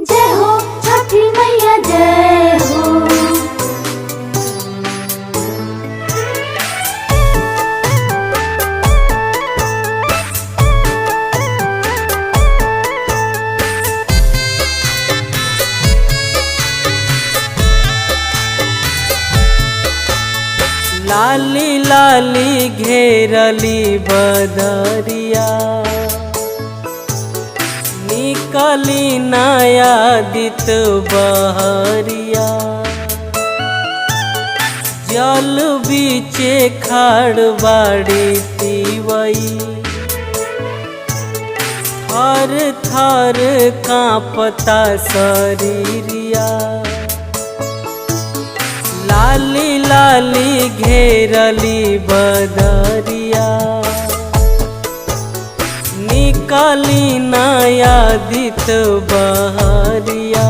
जय हो छठी मैया जय हो। लाली लाली घेरली बदरिया, निकली नया दित बहरिया। जल बीचे खाड़ बाड़ी तिवई, थर थर कांपता शरीरिया। लाली लाली घेरली बदरिया, निकली नया दित बहरिया।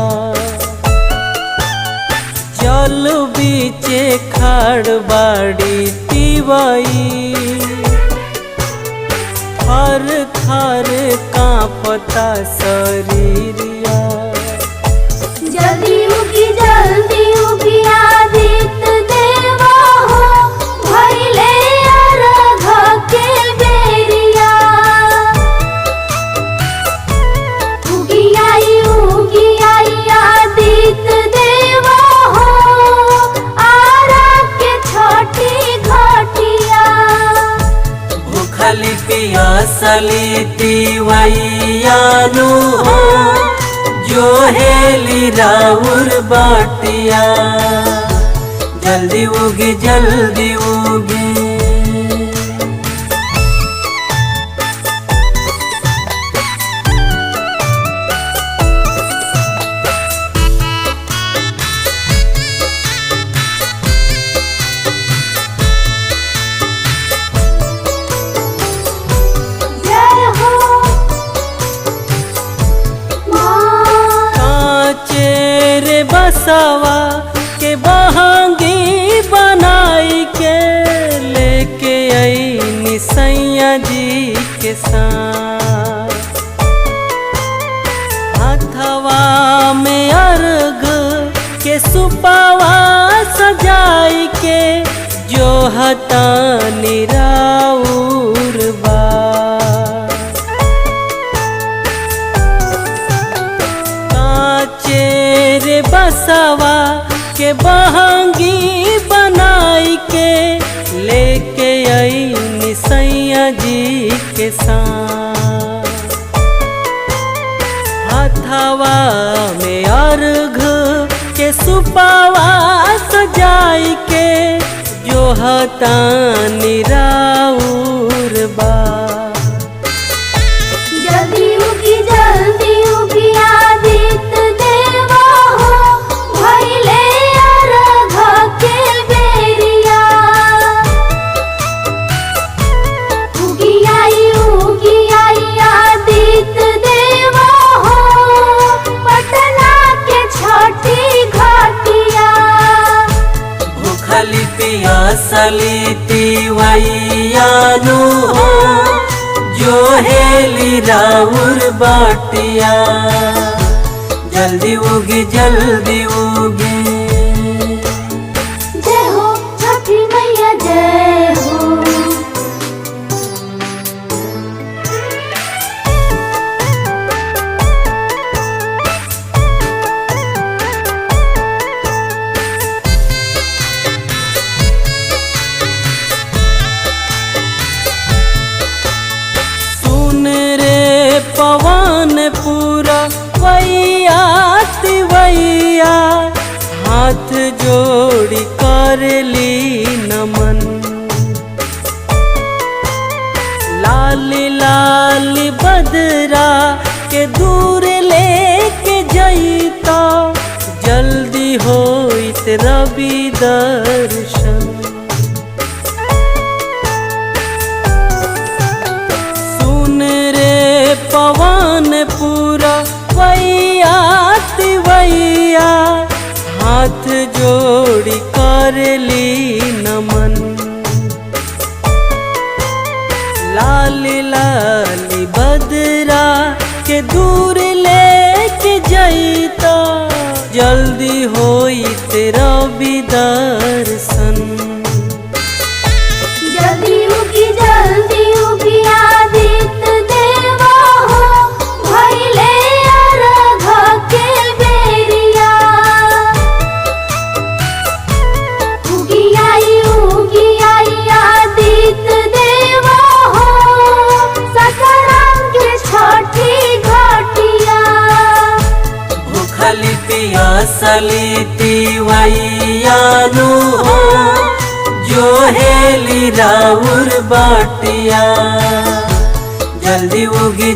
जल बीचे खाड़ बाड़ी तिवई, थर थर कांपता शरीरिया। जल्दी उगी आदित्य देवा हो, भइले अर्घ के बेरिया। उगी आई आदित्य देवा हो, आरग के छठी घटिया। भूखली पियासली तिवैयानु हो, जो हेली राउर बाटिया। जल्दी उगी जल्दी उगी। जय हो कांचेर बसवा के बहंगी बनाई के, लेके आई सैया जी के साथ। हथवा में अर्घ के सुपावा सजाई के, जो हता निराउर बा। कांचेर बसवा के बहंगी बनाई के, लेके आई सैया जी के साथ। हथवा में अर्घ के सुपावा सजाई के, जो हता निराउर बा। जल्दी उगी आदित्य देवा हो, भइले अर्घ के बेरिया। उगी आई आदित्य देवा हो, पटना के छठी घटिया। भूखली पियासली तिवैयानु हो, जो हेली राउर बाटिया। जल्दी उगी जल्दी उगी। जय हो छठी मैया जय हो। सुन रे पवन पूरा वैया तिवैया, हाथ जोड़ी कर ली नमन। लाली लाली बदरा के दूर लेके जईता, जल्दी होइत रवि दर्शन। सुन रे पवन पूरा वैया तिवैया, हाथ जोड़ी कर ली नमन। लाली लाली बदरा के दूर लेके जईता जल्दी होई तेरा भी दर्शन। जल्दी उगी आदित्य देवा हो भइले अर्घ के बेरिया। उगी आई आदित्य देवा हो ससुराम के छठी घाटिया। भूखली पियासली तिवैयानु हो जो हेली राउर बाटिया। जल्दी उगी